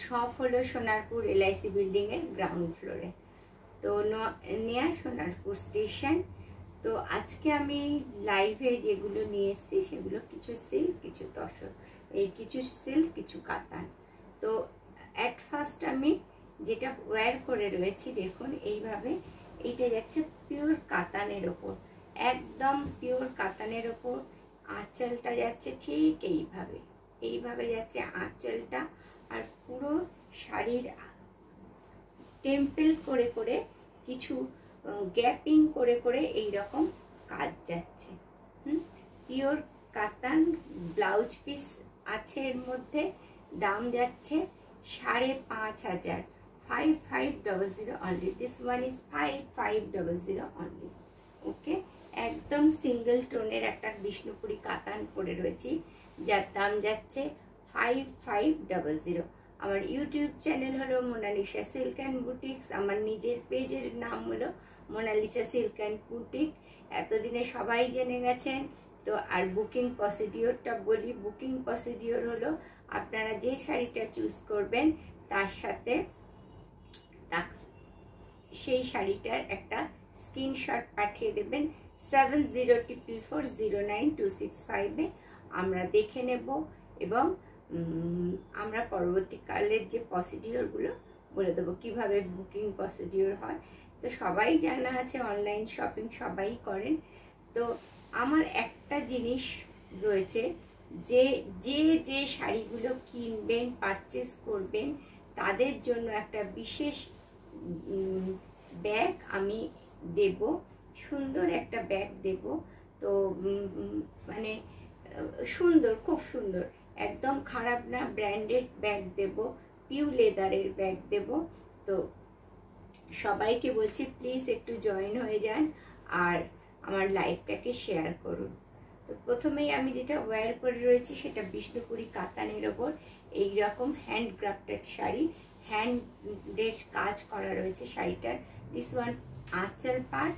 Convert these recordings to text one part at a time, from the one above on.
Shop হলো Sonarpur LIC বিল্ডিংয়ের ground ফ্লোরে। তো নিয়া সোনারপুর স্টেশন। তো আজকে আমি লাইভে যেগুলো নিয়ে এসেছি সেগুলো কিছু সিল্ক, কিছু তসর, কিছু সিল্ক, কিছু কাতান। তো অ্যাট ফার্স্ট আমি যেটা ওয়্যার করে রয়েছি দেখুন এইভাবে, এইটা যাচ্ছে পিওর কাতানের ওপর, একদম পিওর কাতানের ওপর। আঁচলটা যাচ্ছে ঠিক এইভাবে যাচ্ছে আঁচলটা, আর পুরো শাড়ির টেম্পল করে করে কিছু গ্যাপিং করে করে এই রকম কাজ যাচ্ছে। পিওর কাতান ব্লাউজ পিস আছে এর মধ্যে। দাম যাচ্ছে 5,500, 5500 only. This one is 5500 only. Okay, একদম সিঙ্গেল টোনের একটা বিষ্ণুপুরি কাতান পরে রয়েছি, যার দাম যাচ্ছে 5500। আমার ইউটিউব চ্যানেল হলো মোনালিসা সিল্ক অ্যান্ড বুটিক্স। আমার নিজের পেজের নাম হলো মোনালিসা সিল্ক অ্যান্ড বুটিক। এতদিনে সবাই জেনে গেছেন। তো আর বুকিং প্রসিডিওরটা বলি। বুকিং প্রসিডিওর হলো আপনারা যে শাড়িটা চুজ করবেন তার সাথে সেই শাড়িটার একটা স্ক্রিনশট পাঠিয়ে দেবেন 7044092265-এ। আমরা দেখে নেব এবং আমরা পরবর্তীকালের যে প্রসিডিওরগুলো বলে দেবো কিভাবে বুকিং প্রসিডিওর হয়। তো সবাই জানা আছে, অনলাইন শপিং সবাই করেন। তো আমার একটা জিনিস রয়েছে, যে যে যে শাড়িগুলো কিনবেন, পারচেস করবেন, তাদের জন্য একটা বিশেষ ব্যাগ আমি দেব, সুন্দর একটা ব্যাগ দেব। তো মানে সুন্দর, খুব সুন্দর, একদম খারাপ না, ব্র্যান্ডেড ব্যাগ দেব, পিউ লেদারের ব্যাগ দেব। তো সবাইকে বলছি প্লিজ একটু জয়েন হয়ে যান আর আমার লাইভটাকে শেয়ার করুন। তো প্রথমেই আমি যেটা ওয়্যার করে রয়েছি সেটা বিষ্ণুপুরি কাতানের ওপর এইরকম হ্যান্ড ক্রাফটেড শাড়ি, হ্যান্ডের কাজ করা রয়েছে শাড়িটার। দিস ওয়ান আঁচল পার্ট,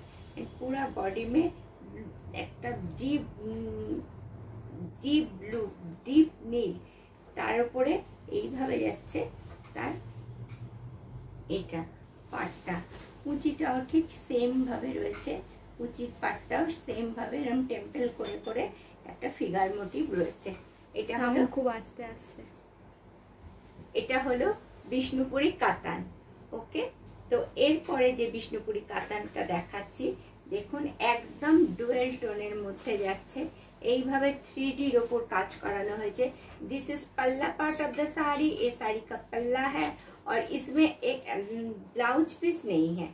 পুরা বডি মে একটা ডিপ ব্লু, ডিপ নীল, তার উপরে এইভাবে যাচ্ছে তার এটা পাটটা। কুচিটাও ঠিক সেম ভাবে রয়েছে, কুচির পাটটাও সেম ভাবে এরকম টেম্পল করে করে একটা ফিগার মোটিভ রয়েছে। এটা হলো খুব আস্তে আস্তে, এটা হলো বিষ্ণুপুরি কাতান। ওকে, তো এরপরে যে বিষ্ণুপুরি কাতানটা দেখাচ্ছি দেখুন, একদম ডুয়েল টোনের মধ্যে যাচ্ছে, এইভাবে 3Dর ওপর কাজ করানো হয়েছে। दिस इज पल्ला पार्ट ऑफ द साड़ी, ये साड़ी का पल्ला है और इसमें एक ब्लाउज पीस नहीं है,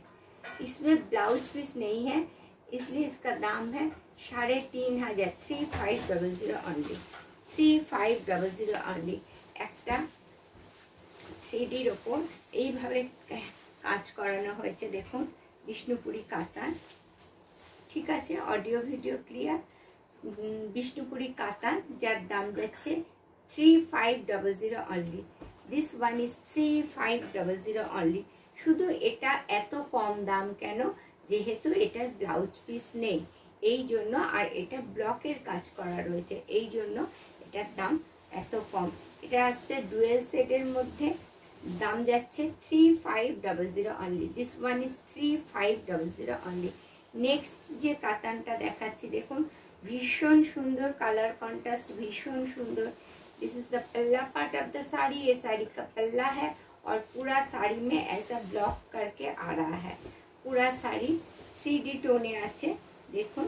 इसमें ब्लाउज पीस नहीं है, इसलिए इसका दाम है 3500, 3500 ऑनली, 3500 ऑनली। একটা 3Dর ওপর এইভাবে কাজ করানো হয়েছে দেখুন, বিষ্ণুপুরি কাতান। ঠিক আছে, অডিও ভিডিও ক্লিয়ার। বিষ্ণুপুরি কাতান, যার দাম যাচ্ছে 3500 only. This one is 3500 only. শুধু এটা এত কম দাম কেন? যেহেতু এটার ব্লাউজ পিস নেই এই জন্য, আর এটা ব্লকের কাজ করা রয়েছে এই জন্য এটার দাম এত কম। এটা আসছে ডুয়েল সেটের মধ্যে, দাম যাচ্ছে 3500 only. This one is 3500 only. Next যে কাতানটা দেখাচ্ছি দেখুন, ভীষণ সুন্দর কালার কন্ট্রাস্ট, ভীষণ সুন্দর। दिस इज द पल्ला पार्ट ऑफ द साड़ी, ये साड़ी का पल्ला है और पूरा साड़ी में ऐसा ब्लॉक करके आ रहा है। पूरा साड़ी 3D টোনে আছে দেখুন,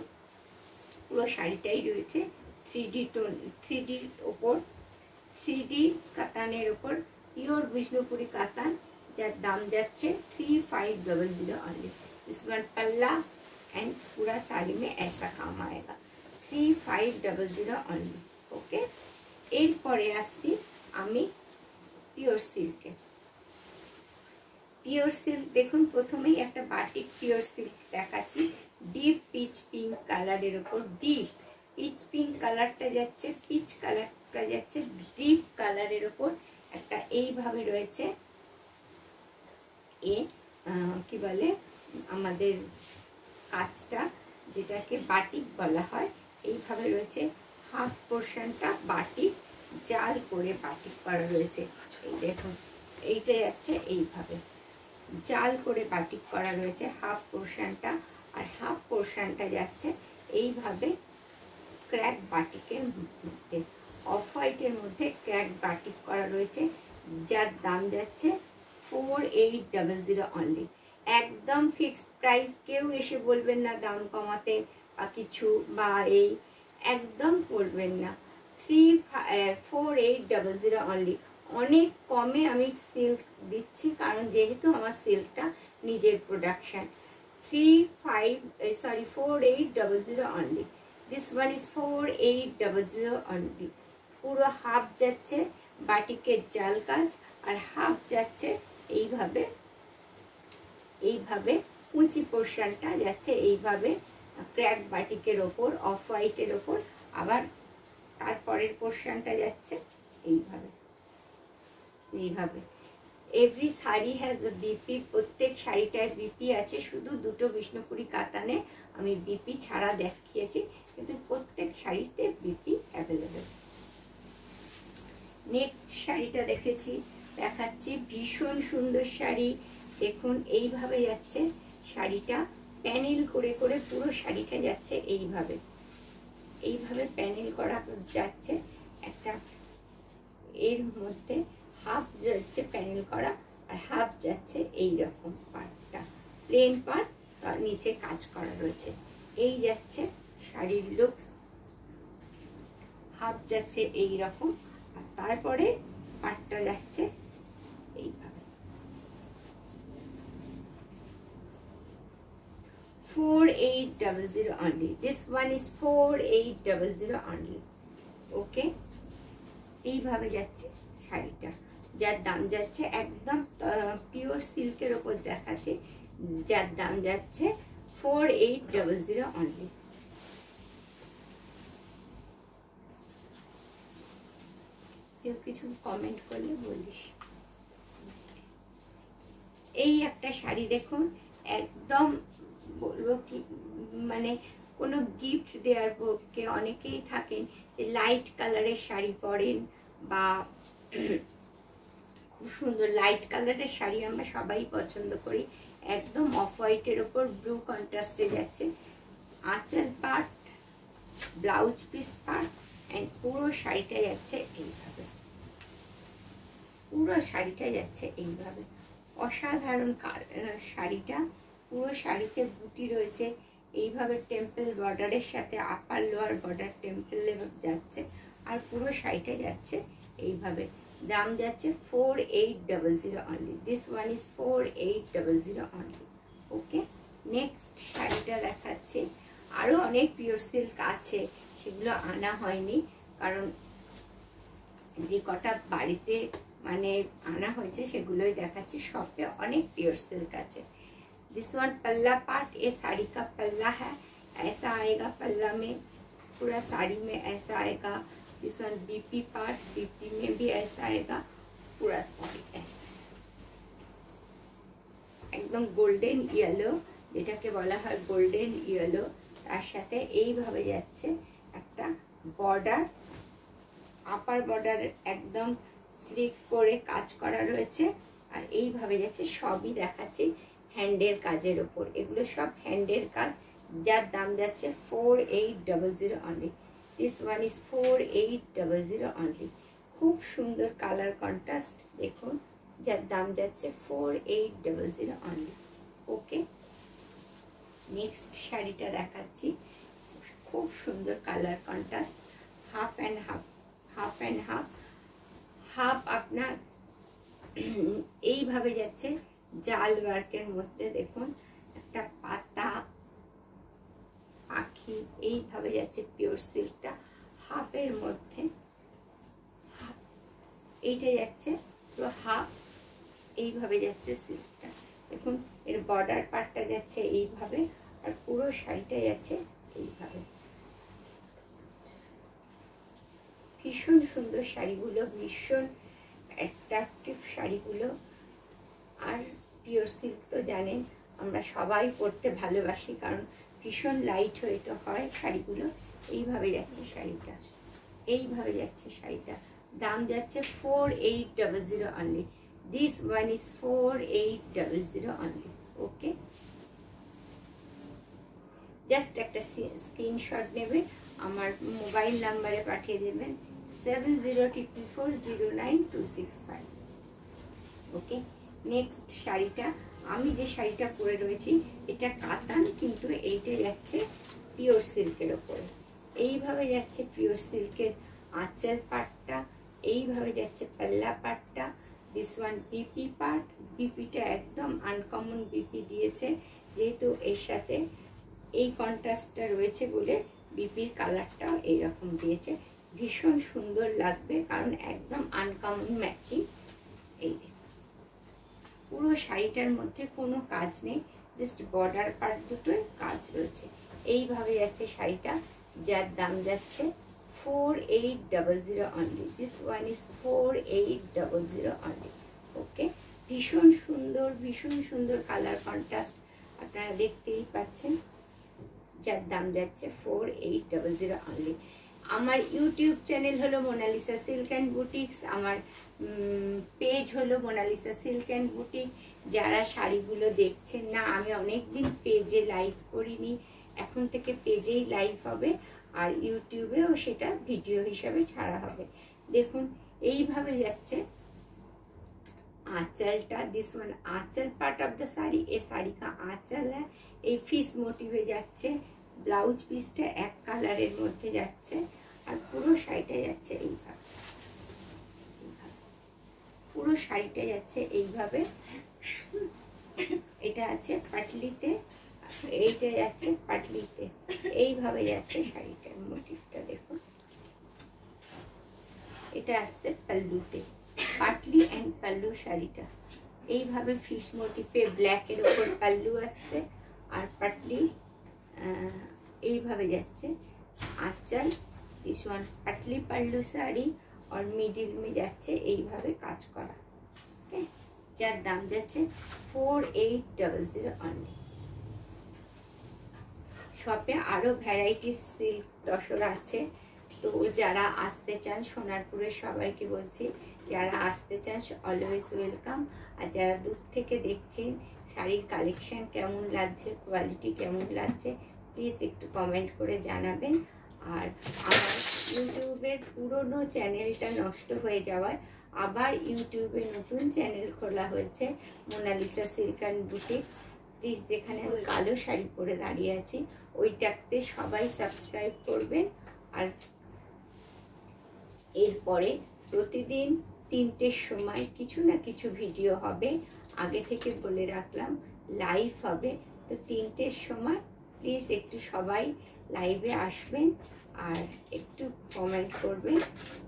পুরো শাড়িটাই রয়েছে 3D টোন, 3D ওপর, 3D কাতানের ওপর পিওর বিষ্ণুপুরি কাতান, যার দাম যাচ্ছে 3500 অনলি। दिस वन पल्ला एंड पूरा साड़ी में ऐसा काम आएगा, 3500 অনলি। ওকে, এরপরে আসছি আমি পিওর সিল্কে। পিওর সিল্ক দেখুন, প্রথমেই একটা বাটিক পিওর সিল্ক দেখাচ্ছি, ডিপ পিচ পিঙ্ক কালারের ওপর। ডিপ পিচ পিঙ্ক কালারটা যাচ্ছে, পিচ কালারটা যাচ্ছে ডিপ কালারের ওপর একটা এইভাবে রয়েছে কি বলে আমাদের কাজটা, যেটাকে বাটিক বলা হয়, এইভাবে রয়েছে। হাফ পোর্শনটা বাটিক জাল করে বাটিক করা রয়েছে। এই দেখুন এইটা যাচ্ছে এইভাবে জাল করে বাটিক করা রয়েছে হাফ পোর্শনটা, আর হাফ পোর্শনটা যাচ্ছে এইভাবে ক্র্যাক বাটিকের মধ্যে, অফ হোয়াইটের মধ্যে ক্র্যাক বাটিক করা রয়েছে, যার দাম যাচ্ছে 4800 অনলি। একদম ফিক্সড প্রাইস, কেউ এসে বলবেন না দাম কমাতে বা কিছু, বা এই একদম করবেন না। 4800 অনলি। অনেক কমে আমি সিল্ক দিচ্ছি, কারণ যেহেতু আমার সিল্কটা নিজের production. 4800 only. This one is 4800 only. পুরো হাফ যাচ্ছে বাটিকের জাল কাজ, আর হাফ যাচ্ছে এইভাবে এইভাবে কুচি পোর্শনটা যাচ্ছে এইভাবে ক্র্যাক বাটিকের ওপর, অফ হোয়াইটের ওপর, আবার তারপরের পোর্শনটা যাচ্ছে এইভাবে এইভাবে। Every sari has a BP, প্রত্যেক শাড়িটায় বিপি আছে। শুধু দুটো বিষ্ণুপুরি কাতানে আমি বিপি ছাড়া দেখিয়েছি, কিন্তু প্রত্যেক শাড়িতে বিপি অ্যাভেলেবেল। নেক্সট শাড়িটা দেখাচ্ছি, ভীষণ সুন্দর শাড়ি। দেখুন এইভাবে যাচ্ছে শাড়িটা, প্যানেল করে করে পুরো শাড়িটা যাচ্ছে এইভাবে এইভাবে প্যানেল করা যাচ্ছে একটা। এর মধ্যে হাফ যাচ্ছে প্যানেল করা, আর হাফ যাচ্ছে এইরকম পার্টটা প্লেন পার্ট, তার নিচে কাজ করা রয়েছে। এই যাচ্ছে শাড়ির লুকস। হাফ যাচ্ছে এইরকম, আর তারপরে পার্টটা যাচ্ছে এইভাবে। 4800 only. This one is 4800 only. ওকে, এইভাবে যাচ্ছে শাড়িটা, যার দাম যাচ্ছে একদম পিওর সিল্কের ওপর দেখাচ্ছে, যার দাম যাচ্ছে 4800 অনলি। কেউ কিছু কমেন্ট করলে বলিস। এই একটা শাড়ি দেখুন, একদম বলবো কি, মানে কোনো গিফট দেওয়ার পক্ষে অনেকেই থাকেন যে লাইট কালারের শাড়ি পরেন, বা খুব সুন্দর লাইট কালারের শাড়ি আমরা সবাই পছন্দ করি। একদম অফ হোয়াইটের ওপর ব্লু কন্ট্রাস্টে যাচ্ছে আঁচল part, blouse piece part, and পুরো শাড়িটা যাচ্ছে এইভাবে, পুরো শাড়িটা যাচ্ছে এইভাবে। অসাধারণ শাড়িটা, পুরো শাড়িতে বুটি রয়েছে এইভাবে টেম্পল বর্ডারের সাথে, আপার লোয়ার বর্ডার টেম্পল যাচ্ছে, আর পুরো শাড়িটা যাচ্ছে এইভাবে। দাম যাচ্ছে 4800 only. This one is 4800 only. Okay, next শাড়িটা দেখাচ্ছি। আরও অনেক পিওর সিল্ক আছে, সেগুলো আনা হয়নি, কারণ যে কটা বাড়িতে মানে আনা হয়েছে সেগুলোই দেখাচ্ছি। শপে অনেক पियोर सिल्क আছে। दिस वन पल्ला पार्ट, ये साड़ी का पल्ला है, ऐसा आएगा पल्ला में, पूरा साड़ी में ऐसा आएगा। This one BP part, BP में भी ऐसा आएगा, पूरा साड़ी ऐसा একদম গোল্ডেন ইয়েলো, যেটাকে বলা হয় গোল্ডেন ইয়েলো, তার সাথে এইভাবে যাচ্ছে একটা বর্ডার, আপার বর্ডার একদম স্লিক করে কাজ করা রয়েছে, আর এইভাবে যাচ্ছে। সবই দেখাচ্ছি হ্যান্ডের কাজের ওপর, এগুলো সব হ্যান্ডের কাজ, যার দাম যাচ্ছে 4800 only. This one is 4800 only. খুব সুন্দর কালার কন্ট্রাস্ট দেখুন, যার দাম যাচ্ছে 4800 অনলি। ওকে, নেক্সট শাড়িটা দেখাচ্ছি। খুব সুন্দর colour contrast, half and half, half and half. Half আপনার এইভাবে যাচ্ছে জাল ওয়ার্কের মধ্যে, দেখুন একটা পাতা পাখি এইভাবে যাচ্ছে পিওর সিল্কটা হাফের মধ্যে। এইটা যাচ্ছে পুরো হাফ, এইভাবে যাচ্ছে সিল্কটা। দেখুন এর বর্ডার পার্টটা যাচ্ছে এইভাবে, আর পুরো শাড়িটা যাচ্ছে এইভাবে। ভীষণ সুন্দর শাড়িগুলো, ভীষণ অ্যাট্রাকটিভ শাড়িগুলো। আর পিওর সিল্ক তো জানেন আমরা সবাই পরতে ভালোবাসি, কারণ ভীষণ লাইট ওয়েট হয় শাড়িগুলো। এইভাবে যাচ্ছে শাড়িটা, এইভাবে যাচ্ছে শাড়িটা, দাম যাচ্ছে 4800 only. This one is 4800 only. Okay, just একটা স্ক্রিনশট নেবে, আমার মোবাইল নাম্বারে পাঠিয়ে দেবেন 7044409265। ওকে, নেক্সট শাড়িটা, আমি যে শাড়িটা পরে রয়েছি এটা কাতান, কিন্তু এইটা যাচ্ছে পিওর সিল্কের ওপরে। এইভাবে যাচ্ছে পিওর সিল্কের আঁচল পাটটা, এইভাবে যাচ্ছে পাল্লা পাটটা। দিস ওয়ান বিপি পার্ট, বিপিটা একদম আনকমন বিপি দিয়েছে, যেহেতু এর সাথে এই কন্ট্রাস্টটা রয়েছে বলে বিপির কালারটাও এইরকম দিয়েছে। ভীষণ সুন্দর লাগবে, কারণ একদম আনকমন ম্যাচিং। এই পুরো শাড়িটার মধ্যে কোনো কাজ নেই, জাস্ট বর্ডার পার্ট দুটোই কাজ রয়েছে। এইভাবে যাচ্ছে শাড়িটা, যার দাম যাচ্ছে 4800 only. This one is 4800 only. Okay, ভীষণ সুন্দর, ভীষণ সুন্দর কালার কন্ট্রাস্ট আপনারা দেখতেই পাচ্ছেন, যার দাম যাচ্ছে 4800 অনলি। আমার ইউটিউব চ্যানেল হলো মোনালিসা সিল্ক অ্যান্ড বুটিক্স, আমার পেজ হলো মোনালিসা সিল্ক অ্যান্ড বুটিক। যারা শাড়িগুলো দেখছেন না, আমি অনেকদিন পেজে লাইভ করিনি, এখন থেকে পেজেই লাইভ হবে, আর ইউটিউবেও সেটা ভিডিও হিসাবে ছাড়া হবে। দেখুন এইভাবে যাচ্ছে आंचलटा। This one anchal part of the sari, ये साड़ी का आंचल है। ये फिश मोटिवे जाच्छे, ब्लाउज पिसटा एक कालारेर मध्य जाच्छे, और पुरो शाड़ीटा जाच्छे এইভাবে, পুরো শাড়িটা যাচ্ছে এইভাবে। এটা আছে পাটলিতে, এইটা যাচ্ছে পাটলিতে, এইভাবে যাচ্ছে শাড়িটার মোটিভটা। দেখুন এটা আসছে পাল্লুতে, পাটলি এন্ড পাল্লু শাড়িটা এইভাবে ফিশ মোটিভে ব্ল্যাকের উপর পাল্লু আসছে, আর পাটলি এইভাবে যাচ্ছে आंचल। दिस वन पाटली पल्लू साड़ी, और मिडिल में जाच्छे এইভাবে কাজ করা। ওকে, যার দাম যাচ্ছে 4800 অনলি। শপে আরো ভ্যারাইটি সিল্ক তসর আছে, তো যারা আসতে চান সোনারপুরের সবাইকে বলছি, যারা আসতে চান অলওয়েজ ওয়েলকাম। আর যারা দূর থেকে দেখছেন শাড়ির কালেকশন কেমন লাগছে, কোয়ালিটি কেমন লাগছে, প্লিজ একটু কমেন্ট করে জানাবেন। আর আমার ইউটিউবের পুরনো চ্যানেলটা নষ্ট হয়ে যাওয়ায় আবার ইউটিউবে নতুন চ্যানেল খোলা হয়েছে, Monalisa silk and boutiques. Please, যেখানে আমি কালো শাড়ি পরে দাঁড়িয়ে আছি ওইটাতে সবাই সাবস্ক্রাইব করবেন। আর এরপরে প্রতিদিন 3টের সময় কিছু না কিছু ভিডিও হবে, আগে থেকে বলে রাখলাম লাইভ হবে, তো 3টের সময় প্লিজ একটু সবাই লাইভে আসবেন আর একটু কমেন্ট করবেন।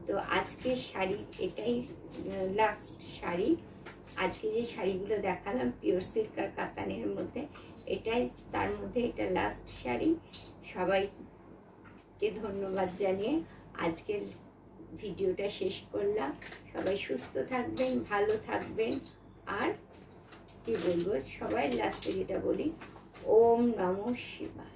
তো আজকের শাড়ি এটাই লাস্ট শাড়ি। আজকে যে শাড়িগুলো দেখালাম পিওর সিল্ক আর কাতানের মধ্যে, এটাই তার মধ্যে এটা লাস্ট শাড়ি। সবাইকে ধন্যবাদ জানিয়ে আজকের ভিডিওটা শেষ করলাম। সবাই সুস্থ থাকবেন, ভালো থাকবেন, আর কি বলবো, সবাই লাস্টে যেটা বলি, ওম নমঃ শিবায়।